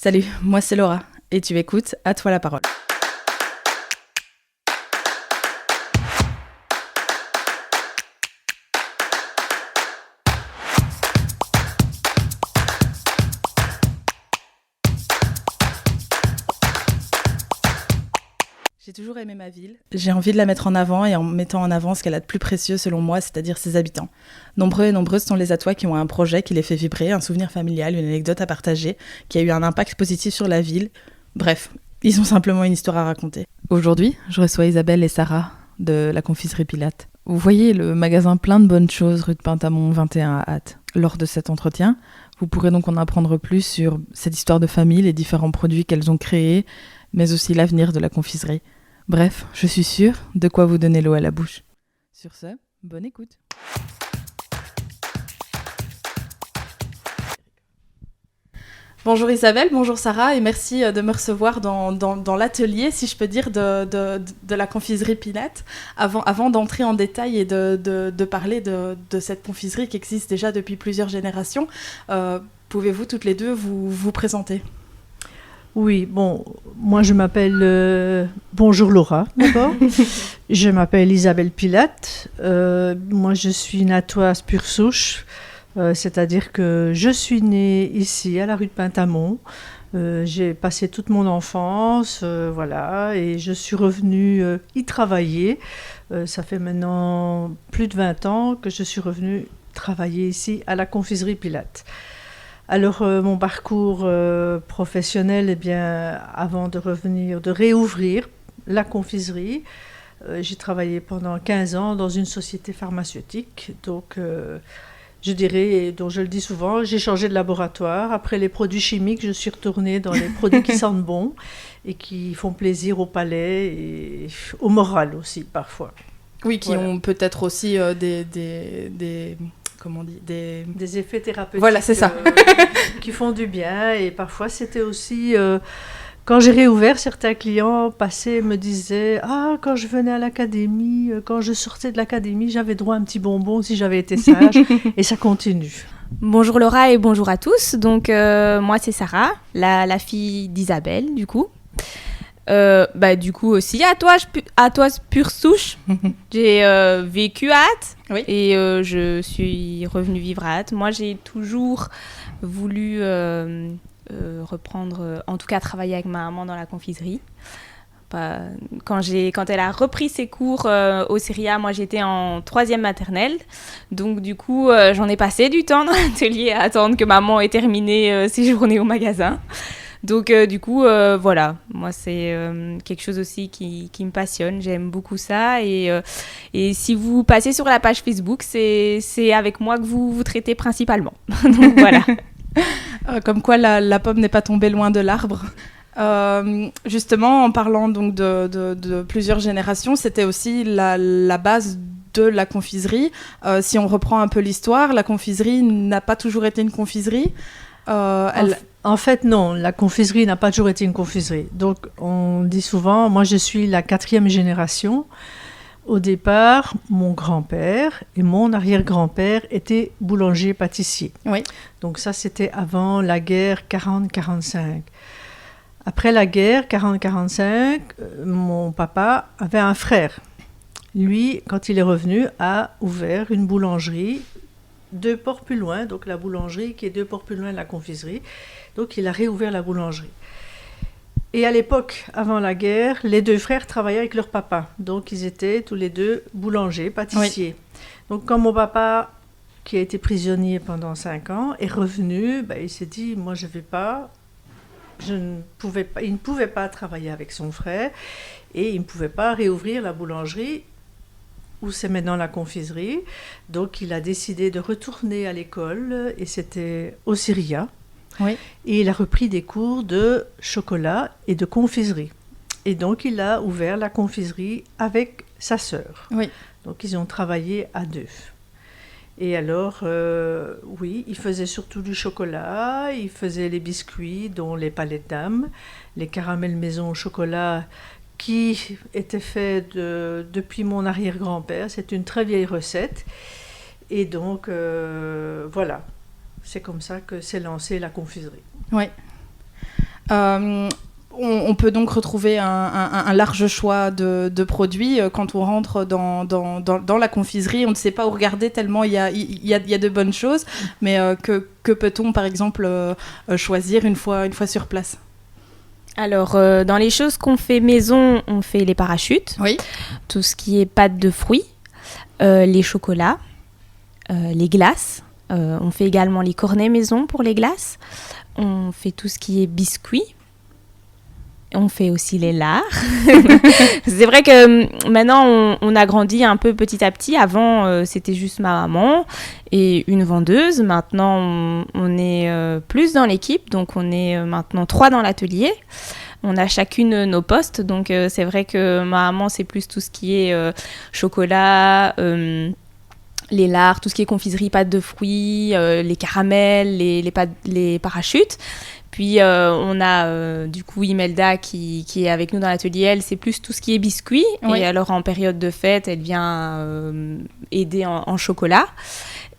Salut, moi c'est Laura et tu écoutes À toi la parole. J'ai toujours aimé ma ville. J'ai envie de la mettre en avant et en mettant en avant ce qu'elle a de plus précieux selon moi, c'est-à-dire ses habitants. Nombreux et nombreuses sont les Atois qui ont un projet qui les fait vibrer, un souvenir familial, une anecdote à partager, qui a eu un impact positif sur la ville. Bref, ils ont simplement une histoire à raconter. Aujourd'hui, je reçois Isabelle et Sarah de la confiserie Pilate. Vous voyez le magasin plein de bonnes choses rue de Pintamont 21 à Ath. Lors de cet entretien, vous pourrez donc en apprendre plus sur cette histoire de famille, les différents produits qu'elles ont créés, mais aussi l'avenir de la confiserie. Bref, je suis sûre de quoi vous donner l'eau à la bouche. Sur ce, bonne écoute. Bonjour Isabelle, bonjour Sarah et merci de me recevoir dans l'atelier, si je peux dire, de la confiserie Pilate. Avant d'entrer en détail et de parler de cette confiserie qui existe déjà depuis plusieurs générations, pouvez-vous toutes les deux vous présenter ? Oui, bon, moi je m'appelle... bonjour Laura, d'abord. Je m'appelle Isabelle Pilate. Moi je suis une Athoise pure souche, c'est-à-dire que je suis née ici, à la rue de Pintamont. J'ai passé toute mon enfance, voilà, et je suis revenue y travailler. Ça fait maintenant plus de 20 ans que je suis revenue travailler ici, à la confiserie Pilate. Alors, mon parcours professionnel, eh bien, avant de réouvrir la confiserie, j'ai travaillé pendant 15 ans dans une société pharmaceutique. Donc, je dirais, dont je le dis souvent, j'ai changé de laboratoire. Après les produits chimiques, je suis retournée dans les produits qui sentent bon et qui font plaisir au palais et au moral aussi, parfois. Oui, qui ont peut-être aussi comment on dit, des effets thérapeutiques, voilà, c'est ça. Qui font du bien. Et parfois, c'était aussi... quand j'ai réouvert, certains clients passés me disaient « Ah, quand je venais à l'académie, quand je sortais de l'académie, j'avais droit à un petit bonbon si j'avais été sage. » Et ça continue. Bonjour Laura et bonjour à tous. Donc, moi, c'est Sarah, la fille d'Isabelle, du coup. Du coup aussi Athoise pure souche. J'ai vécu à Ath, oui. Et je suis revenue vivre à Ath. Moi j'ai toujours voulu reprendre, en tout cas travailler avec ma maman dans la confiserie. Quand elle a repris ses cours au CERIA, moi j'étais en 3e maternelle, donc du coup j'en ai passé du temps dans l'atelier à attendre que maman ait terminé ses journées au magasin. Donc du coup, voilà, moi c'est quelque chose aussi qui me passionne, j'aime beaucoup ça et si vous passez sur la page Facebook, c'est avec moi que vous traitez principalement. Donc voilà. Comme quoi la pomme n'est pas tombée loin de l'arbre. Justement, en parlant donc de plusieurs générations, c'était aussi la base de la confiserie. Si on reprend un peu l'histoire, la confiserie n'a pas toujours été une confiserie. En fait, non, la confiserie n'a pas toujours été une confiserie. Donc, on dit souvent, moi je suis la 4e génération. Au départ, mon grand-père et mon arrière-grand-père étaient boulangers-pâtissiers. Oui. Donc ça, c'était avant la guerre 40-45. Après la guerre 40-45, mon papa avait un frère. Lui, quand il est revenu, a ouvert une boulangerie 2 ports plus loin, donc la boulangerie qui est 2 ports plus loin de la confiserie. Donc il a réouvert la boulangerie. Et à l'époque, avant la guerre, les 2 frères travaillaient avec leur papa. Donc ils étaient tous les 2 boulangers, pâtissiers. Oui. Donc quand mon papa, qui a été prisonnier pendant 5 ans, est revenu, il s'est dit, moi je ne vais pas, il ne pouvait pas travailler avec son frère et il ne pouvait pas réouvrir la boulangerie où c'est maintenant la confiserie. Donc il a décidé de retourner à l'école et c'était au CERIA. Oui. Et il a repris des cours de chocolat et de confiserie. Et donc il a ouvert la confiserie avec sa sœur. Oui. Donc ils ont travaillé à 2. Et alors, oui, il faisait surtout du chocolat, il faisait les biscuits, dont les palettes d'âme, les caramels maison au chocolat, qui étaient faits depuis mon arrière-grand-père. C'est une très vieille recette. Et donc, voilà, c'est comme ça que s'est lancée la confiserie. Oui. On peut donc retrouver un large choix de produits. Quand on rentre dans la confiserie, on ne sait pas où regarder tellement il y a de bonnes choses. Mais que peut-on, par exemple, choisir une fois sur place ? Alors, dans les choses qu'on fait maison, on fait les parachutes, tout ce qui est pâte de fruits, les chocolats, les glaces. On fait également les cornets maison pour les glaces. On fait tout ce qui est biscuits. On fait aussi les lards. C'est vrai que maintenant, on a grandi un peu petit à petit. Avant, c'était juste ma maman et une vendeuse. Maintenant, on est plus dans l'équipe. Donc, on est maintenant 3 dans l'atelier. On a chacune nos postes. Donc, c'est vrai que ma maman, c'est plus tout ce qui est chocolat, les lards, tout ce qui est confiserie, pâte de fruits, les caramels, les parachutes. Puis on a du coup Imelda qui est avec nous dans l'atelier. Elle, c'est plus tout ce qui est biscuits. Et alors en période de fête, elle vient aider en chocolat.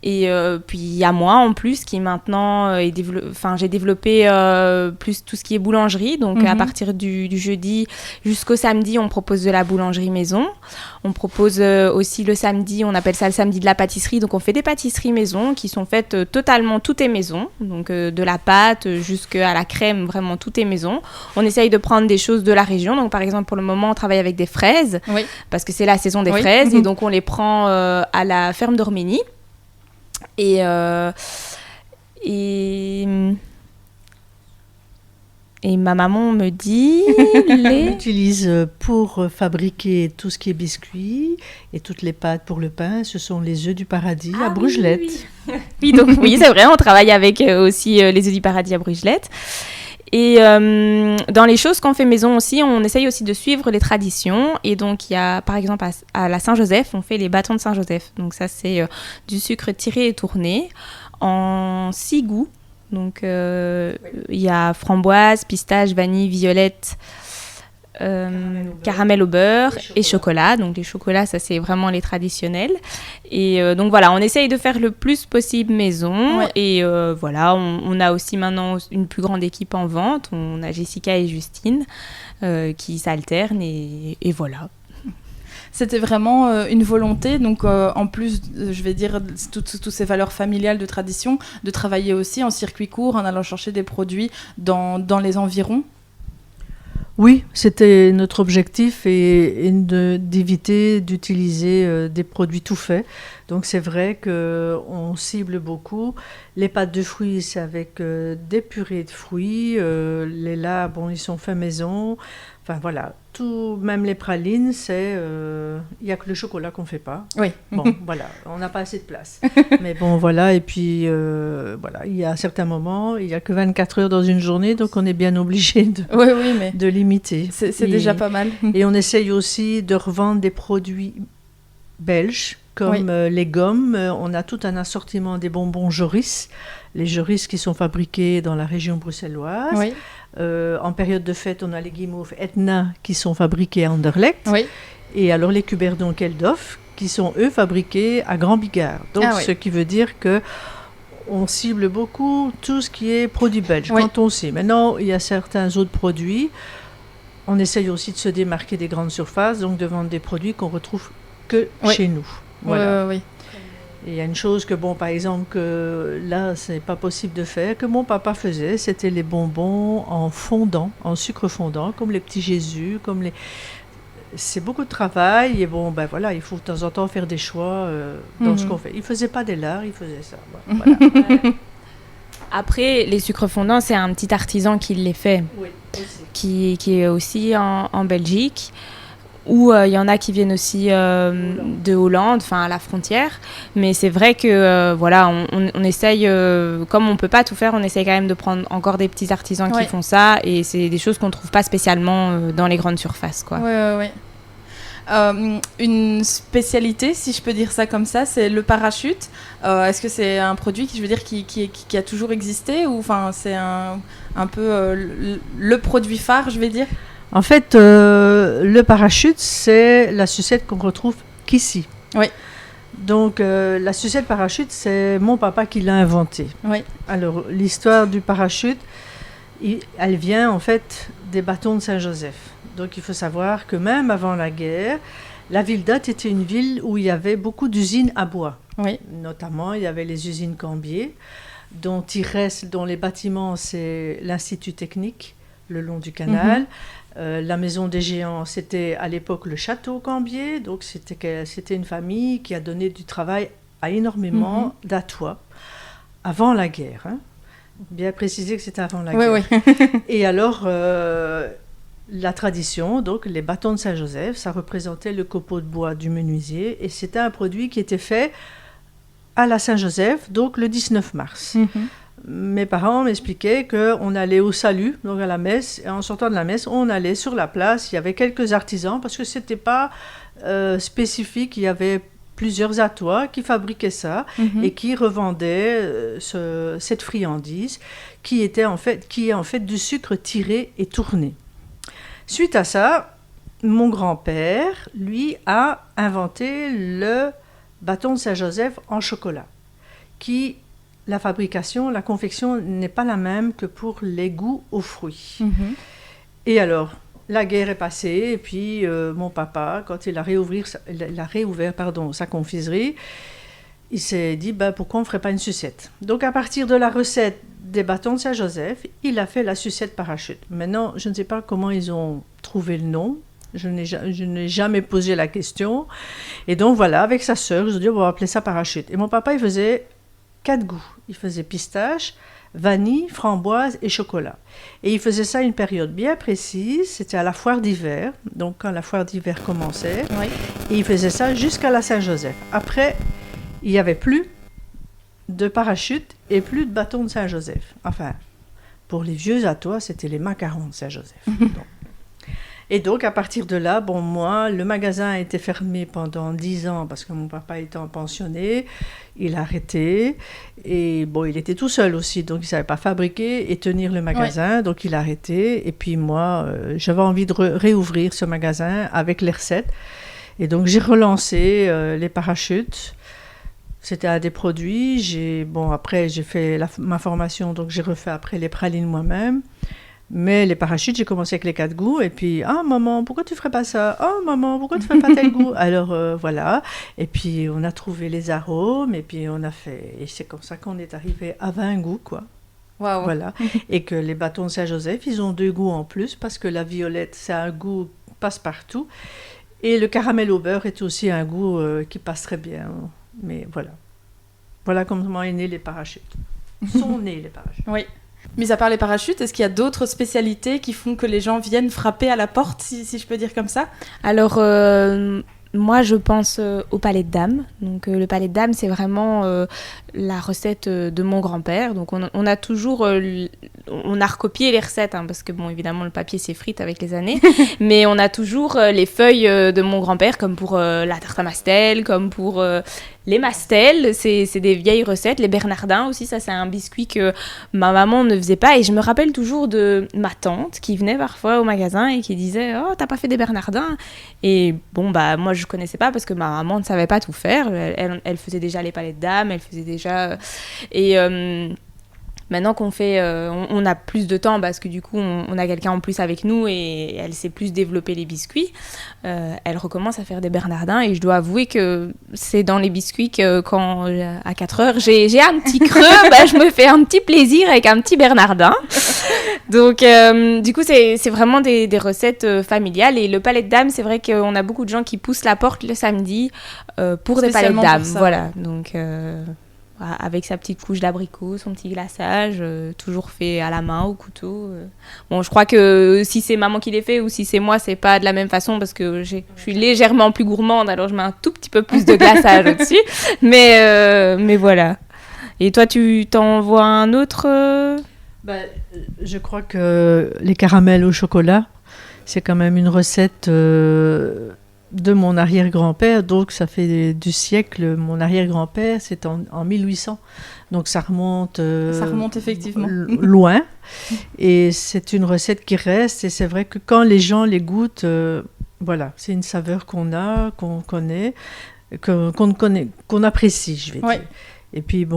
Et puis il y a moi en plus qui maintenant j'ai développé plus tout ce qui est boulangerie. Donc à partir du jeudi jusqu'au samedi, on propose de la boulangerie maison. On propose aussi le samedi, on appelle ça le samedi de la pâtisserie. Donc on fait des pâtisseries maison qui sont faites totalement, tout est maison. Donc de la pâte jusqu'à la crème, vraiment tout est maison. On essaye de prendre des choses de la région. Donc par exemple pour le moment on travaille avec des fraises parce que c'est la saison des fraises et donc on les prend à la ferme d'Orménie. Et ma maman me dit... On utilise pour fabriquer tout ce qui est biscuits et toutes les pâtes pour le pain, ce sont les œufs du paradis à Brugelette. Oui, c'est vrai, on travaille avec aussi les œufs du paradis à Brugelette. Et dans les choses qu'on fait maison aussi, on essaye aussi de suivre les traditions. Et donc, il y a, par exemple, à la Saint-Joseph, on fait les bâtons de Saint-Joseph. Donc ça, c'est du sucre tiré et tourné en 6 goûts. Donc, il y a framboise, pistache, vanille, violette, caramel au beurre et chocolat. Donc, les chocolats, ça, c'est vraiment les traditionnels. Et donc, voilà, on essaye de faire le plus possible maison. Et voilà, on a aussi maintenant une plus grande équipe en vente. On a Jessica et Justine qui s'alternent et voilà. C'était vraiment une volonté, donc en plus, je vais dire, toutes ces valeurs familiales de tradition, de travailler aussi en circuit court, en allant chercher des produits dans les environs. Oui, c'était notre objectif et d'éviter d'utiliser des produits tout faits. Donc c'est vrai qu'on cible beaucoup. Les pâtes de fruits, c'est avec des purées de fruits. Les lards, bon, ils sont faits maison. Enfin voilà, tout, même les pralines, c'est... Il n'y a que le chocolat qu'on ne fait pas. Oui. Bon, voilà, on n'a pas assez de place. Mais bon, voilà, et puis voilà, il y a certains moments, il n'y a que 24 heures dans une journée, donc on est bien obligé de limiter. C'est déjà pas mal. Et on essaye aussi de revendre des produits belges, comme les gommes. On a tout un assortiment des bonbons Joris. Les Joris qui sont fabriqués dans la région bruxelloise. Oui. En période de fête, on a les guimauves Etna qui sont fabriqués à Anderlecht. Oui. Et alors les cuberdons Keldof qui sont, eux, fabriqués à Grand Bigard. Donc, ce qui veut dire que on cible beaucoup tout ce qui est produits belges, quand on sait. Maintenant, il y a certains autres produits. On essaye aussi de se démarquer des grandes surfaces, donc de vendre des produits qu'on retrouve que chez nous. Voilà. Oui. Et il y a une chose que, bon, par exemple, que là, c'est pas possible de faire, que mon papa faisait, c'était les bonbons en fondant, en sucre fondant, comme les petits Jésus, comme les... C'est beaucoup de travail, et bon, ben voilà, il faut de temps en temps faire des choix dans ce qu'on fait. Il faisait pas des lards, il faisait ça. Voilà. Après, les sucres fondants, c'est un petit artisan qui les fait, qui est aussi en Belgique. Ou il y en a qui viennent aussi de Hollande, enfin à la frontière. Mais c'est vrai que voilà, on essaye, comme on peut pas tout faire, on essaye quand même de prendre encore des petits artisans qui font ça. Et c'est des choses qu'on trouve pas spécialement dans les grandes surfaces, quoi. Une spécialité, si je peux dire ça comme ça, c'est le parachute. Est-ce que c'est un produit qui, je veux dire, qui a toujours existé, ou enfin c'est un peu le produit phare, je vais dire? En fait, le parachute, c'est la sucette qu'on retrouve qu'ici. Oui. Donc, la sucette parachute, c'est mon papa qui l'a inventée. Oui. Alors, l'histoire du parachute, elle vient en fait des bâtons de Saint-Joseph. Donc il faut savoir que même avant la guerre, la ville d'Ath était une ville où il y avait beaucoup d'usines à bois. Oui. Notamment, il y avait les usines Cambier, dont les bâtiments, c'est l'Institut technique, le long du canal. La Maison des Géants, c'était à l'époque le château Cambier. Donc c'était une famille qui a donné du travail à énormément d'Athois avant la guerre. Hein. Bien préciser que c'était avant la guerre. Oui. Et alors, la tradition, donc les bâtons de Saint-Joseph, ça représentait le copeau de bois du menuisier et c'était un produit qui était fait à la Saint-Joseph, donc le 19 mars. Mes parents m'expliquaient qu'on allait au salut, donc à la messe, et en sortant de la messe, on allait sur la place, il y avait quelques artisans, parce que ce n'était pas spécifique, il y avait plusieurs Athois qui fabriquaient ça et qui revendaient cette friandise qui est en fait du sucre tiré et tourné. Suite à ça, mon grand-père, lui, a inventé le bâton de Saint-Joseph en chocolat, la confection n'est pas la même que pour les goûts aux fruits. Et alors, la guerre est passée, et puis mon papa, quand il a réouvert sa confiserie, il s'est dit, pourquoi on ne ferait pas une sucette? Donc, à partir de la recette des bâtons de Saint-Joseph, il a fait la sucette parachute. Maintenant, je ne sais pas comment ils ont trouvé le nom. Je n'ai jamais posé la question. Et donc, voilà, avec sa sœur, ils ont dit, on va appeler ça parachute. Et mon papa, il faisait 4 goûts. Il faisait pistache, vanille, framboise et chocolat. Et il faisait ça à une période bien précise. C'était à la foire d'hiver. Donc, quand la foire d'hiver commençait. Oui. Et il faisait ça jusqu'à la Saint-Joseph. Après, il n'y avait plus de parachute et plus de bâton de Saint-Joseph. Enfin, pour les vieux Athois, c'était les macarons de Saint-Joseph. Et donc, à partir de là, moi, le magasin a été fermé pendant 10 ans parce que mon papa étant pensionné, il a arrêté. Et il était tout seul aussi, donc il ne savait pas fabriquer et tenir le magasin, oui. Donc il a arrêté. Et puis moi, j'avais envie de réouvrir ce magasin avec les recettes. Et donc, j'ai relancé les parachutes. C'était un des produits. Après, j'ai fait ma formation, donc j'ai refait après les pralines moi-même. Mais les parachutes, j'ai commencé avec les 4 goûts. Et puis, maman, pourquoi tu ne ferais pas ça? Oh, maman, pourquoi tu ne ferais pas tel goût? Alors, voilà. Et puis, on a trouvé les arômes. Et puis, on a fait... Et c'est comme ça qu'on est arrivé à 20 goûts, quoi. Waouh. Voilà. Et que les bâtons de Saint-Joseph, ils ont 2 goûts en plus. Parce que la violette, c'est un goût passe-partout. Et le caramel au beurre est aussi un goût qui passe très bien. Mais voilà. Voilà comment est né les parachutes. Sont nés les parachutes. Oui. Mis à part les parachutes, est-ce qu'il y a d'autres spécialités qui font que les gens viennent frapper à la porte, si je peux dire comme ça? Alors, moi, je pense au palais de dames. Donc, le palais de dames, c'est vraiment la recette de mon grand-père. Donc, on a toujours... on a recopié les recettes, parce que, évidemment, le papier s'effrite avec les années. Mais on a toujours les feuilles de mon grand-père, comme pour la tarte à mastel, comme pour les mastels. C'est des vieilles recettes. Les bernardins aussi, ça, c'est un biscuit que ma maman ne faisait pas. Et je me rappelle toujours de ma tante qui venait parfois au magasin et qui disait « Oh, t'as pas fait des bernardins ?» Et moi, je connaissais pas parce que ma maman ne savait pas tout faire. Elle faisait déjà les palais de dames, elle faisait déjà... Maintenant qu'on fait, on a plus de temps parce que du coup, on a quelqu'un en plus avec nous et elle sait plus développer les biscuits. Elle recommence à faire des bernardins et je dois avouer que c'est dans les biscuits que quand, à 4 heures, j'ai un petit creux, je me fais un petit plaisir avec un petit bernardin. Donc, du coup, c'est vraiment des recettes familiales. Et le palais de dames, c'est vrai qu'on a beaucoup de gens qui poussent la porte le samedi pour des palais de dames. Voilà, donc... avec sa petite couche d'abricot, son petit glaçage, toujours fait à la main, au couteau. Je crois que si c'est maman qui les fait ou si c'est moi, c'est pas de la même façon parce que je suis légèrement plus gourmande, alors je mets un tout petit peu plus de glaçage au-dessus. Mais voilà. Et toi, tu t'en vois un autre Je crois que les caramels au chocolat, c'est quand même une recette... de mon arrière-grand-père, donc ça fait du siècle. Mon arrière-grand-père, c'est en 1800, donc ça remonte effectivement loin, et c'est une recette qui reste, et c'est vrai que quand les gens les goûtent, c'est une saveur qu'on connaît, qu'on apprécie, je vais dire. Et puis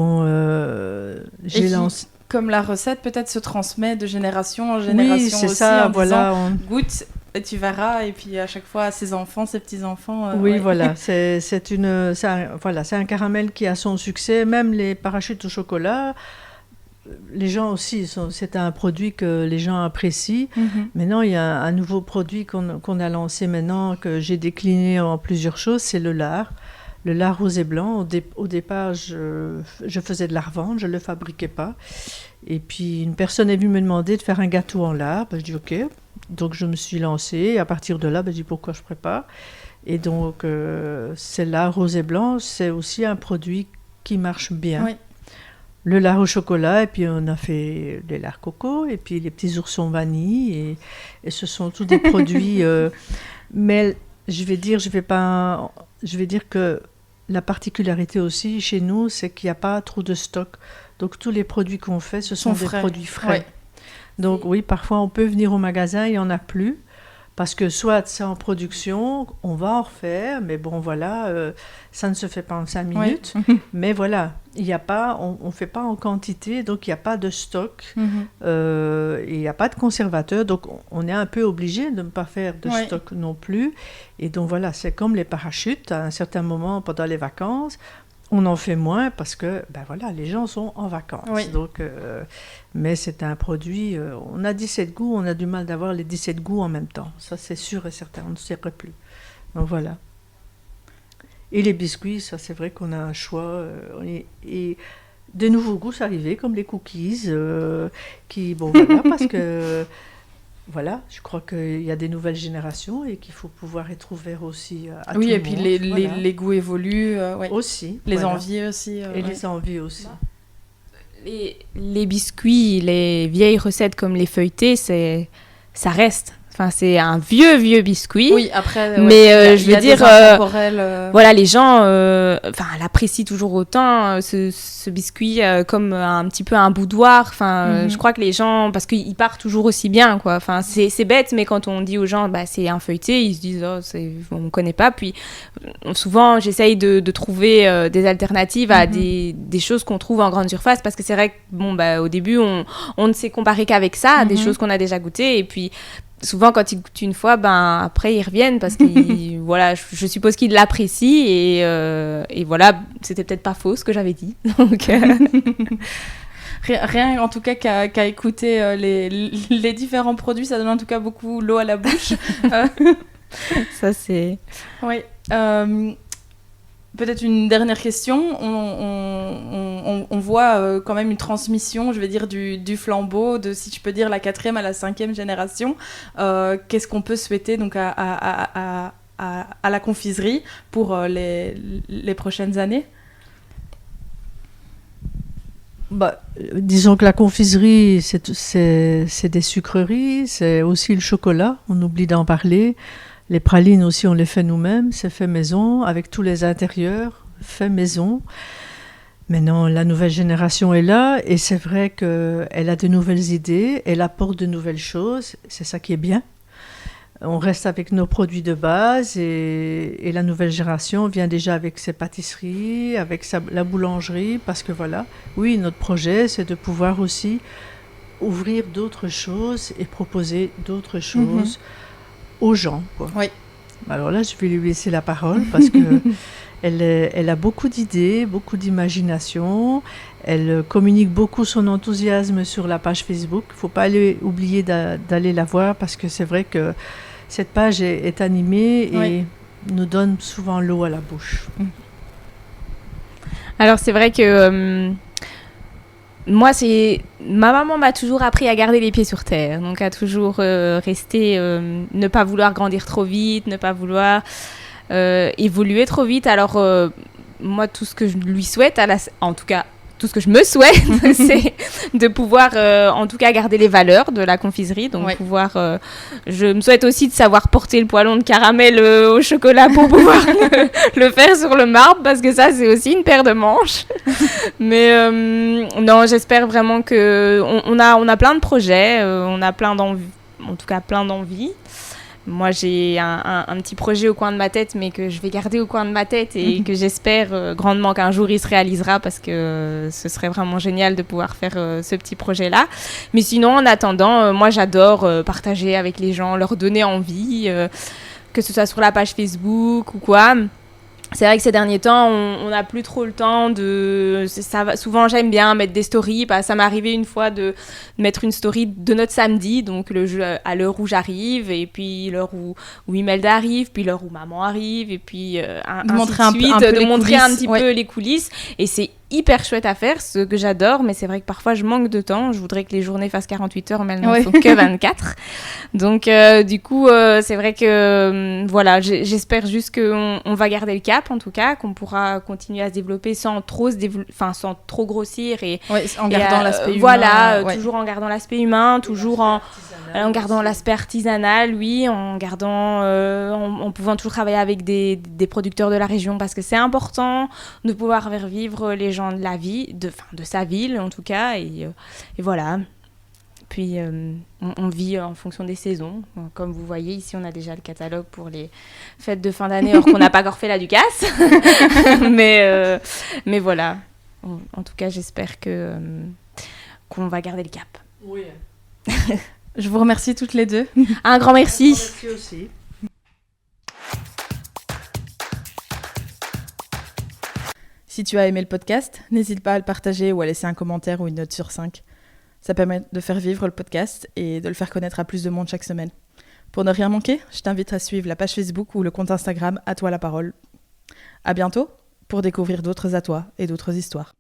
comme la recette peut-être se transmet de génération en génération Oui, c'est aussi, ça, en voilà. disant goûte et tu verras, et puis à chaque fois ses enfants, ses petits-enfants. Oui, ouais. voilà, c'est un caramel qui a son succès, même les parachutes au chocolat. Les gens aussi, c'est un produit que les gens apprécient. Maintenant, il y a un nouveau produit qu'on a lancé maintenant, que j'ai décliné en plusieurs choses, c'est le lard. Le lard rose et blanc. Au départ, je faisais de la revente, je ne le fabriquais pas. Et puis, une personne est venue me demander de faire un gâteau en lard. Ben, je dis OK. Donc, je me suis lancée. Et à partir de là, ben, je dis pourquoi je ne ferais pas. Et donc, c'est lard rose et blanc. C'est aussi un produit qui marche bien. Oui. Le lard au chocolat, et puis on a fait des lards coco, et puis les petits oursons vanille, et ce sont tous des produits. Mais je vais dire que la particularité aussi chez nous, c'est qu'il n'y a pas trop de stock. Donc tous les produits qu'on fait, ce sont des produits frais. Ouais. Donc oui, parfois on peut venir au magasin, il n'y en a plus. Parce que soit c'est en production, on va en refaire, mais bon voilà, ça ne se fait pas en 5 minutes. Oui. Mais voilà, il y a pas, on fait pas en quantité, donc il n'y a pas de stock, et il n'y a pas de conservateur, donc on est un peu obligé de ne pas faire de stock non plus. Et donc voilà, c'est comme les parachutes, à un certain moment pendant les vacances, on en fait moins parce que ben voilà, les gens sont en vacances. Oui. Donc, mais c'est un produit, on a 17 goûts, on a du mal d'avoir les 17 goûts en même temps. Ça, c'est sûr et certain, on ne sait plus. Donc voilà. Et les biscuits, ça, c'est vrai qu'on a un choix. Et de nouveaux goûts sont arrivés, comme les cookies, qui, bon voilà, parce que... Voilà, je crois qu'il y a des nouvelles générations et qu'il faut pouvoir être ouvert aussi à tout le monde. Oui, et puis les goûts évoluent. Ouais. Aussi. Les voilà. envies aussi. Et les envies aussi. Les biscuits, les vieilles recettes comme les feuilletés, ça reste. Enfin, c'est un vieux biscuit. Oui, après, mais je veux dire, voilà, les gens l'apprécient toujours autant, ce biscuit, comme un petit peu un boudoir. Enfin, je crois que les gens, parce qu'il part toujours aussi bien, quoi. Enfin, c'est bête, mais quand on dit aux gens, bah, c'est un feuilleté, ils se disent, on ne connaît pas. Puis, souvent, j'essaye de trouver des alternatives à des choses qu'on trouve en grande surface, parce que c'est vrai que, bon, bah, au début, on ne s'est comparé qu'avec ça, des choses qu'on a déjà goûtées, et puis, souvent, quand ils goûtent une fois, ben, après, ils reviennent parce que voilà, je suppose qu'ils l'apprécient et voilà, c'était peut-être pas faux ce que j'avais dit. Donc, rien en tout cas qu'à écouter les différents produits, ça donne en tout cas beaucoup l'eau à la bouche. Ça, c'est... Oui. Peut-être une dernière question. On voit quand même une transmission, je vais dire, du flambeau, de, si je peux dire, la 4e à la 5e génération. Qu'est-ce qu'on peut souhaiter donc à la confiserie pour les prochaines années ? Bah, disons que la confiserie, c'est des sucreries, c'est aussi le chocolat, on oublie d'en parler. Les pralines aussi, on les fait nous-mêmes, c'est fait maison, avec tous les intérieurs, fait maison. Maintenant, la nouvelle génération est là, et c'est vrai qu'elle a de nouvelles idées, elle apporte de nouvelles choses, c'est ça qui est bien. On reste avec nos produits de base, et la nouvelle génération vient déjà avec ses pâtisseries, avec la boulangerie, parce que voilà, oui, notre projet, c'est de pouvoir aussi ouvrir d'autres choses et proposer d'autres choses aux gens, quoi. Oui. Alors là, je vais lui laisser la parole parce que elle a beaucoup d'idées, beaucoup d'imagination. Elle communique beaucoup son enthousiasme sur la page Facebook. Il ne faut pas oublier d'aller la voir parce que c'est vrai que cette page est animée et nous donne souvent l'eau à la bouche. Alors c'est vrai que moi, ma maman m'a toujours appris à garder les pieds sur terre, donc à toujours rester, ne pas vouloir grandir trop vite, ne pas vouloir évoluer trop vite. Alors moi, tout ce que je lui souhaite, en tout cas, tout ce que je me souhaite, c'est de pouvoir, en tout cas, garder les valeurs de la confiserie. Donc pouvoir, je me souhaite aussi de savoir porter le poêlon de caramel au chocolat pour pouvoir le faire sur le marbre, parce que ça, c'est aussi une paire de manches. Mais non, j'espère vraiment que on a plein de projets, on a plein d'envies, en tout cas plein d'envies. Moi, j'ai un petit projet au coin de ma tête, mais que je vais garder au coin de ma tête et que j'espère grandement qu'un jour il se réalisera parce que ce serait vraiment génial de pouvoir faire ce petit projet-là. Mais sinon, en attendant, moi, j'adore partager avec les gens, leur donner envie, que ce soit sur la page Facebook ou quoi. C'est vrai que ces derniers temps, on n'a plus trop le temps de... souvent, j'aime bien mettre des stories. Ça m'est arrivé une fois de mettre une story de notre samedi, donc le jeu à l'heure où j'arrive, et puis l'heure où Imelda arrive, puis l'heure où maman arrive, et puis de montrer un petit peu les coulisses. Et c'est hyper chouette à faire, ce que j'adore, mais c'est vrai que parfois je manque de temps. Je voudrais que les journées fassent 48 heures, mais elles n'en sont que 24. Donc du coup, c'est vrai que voilà, j'espère juste qu'on va garder le cap, en tout cas, qu'on pourra continuer à se développer sans trop grossir et en gardant l'aspect humain. Voilà, toujours en gardant l'aspect humain, toujours en gardant l'aspect artisanal, oui, en pouvant toujours travailler avec des producteurs de la région, parce que c'est important de pouvoir faire vivre les gens de la vie, de sa ville en tout cas, et voilà. Puis on vit en fonction des saisons. Comme vous voyez, ici on a déjà le catalogue pour les fêtes de fin d'année, alors qu'on n'a pas encore fait la Ducasse. mais voilà. En tout cas, j'espère qu'on va garder le cap. Oui. Je vous remercie toutes les deux. Un grand merci. Merci aussi. Si tu as aimé le podcast, n'hésite pas à le partager ou à laisser un commentaire ou une note sur 5. Ça permet de faire vivre le podcast et de le faire connaître à plus de monde chaque semaine. Pour ne rien manquer, je t'invite à suivre la page Facebook ou le compte Instagram À toi la parole. À bientôt pour découvrir d'autres à toi et d'autres histoires.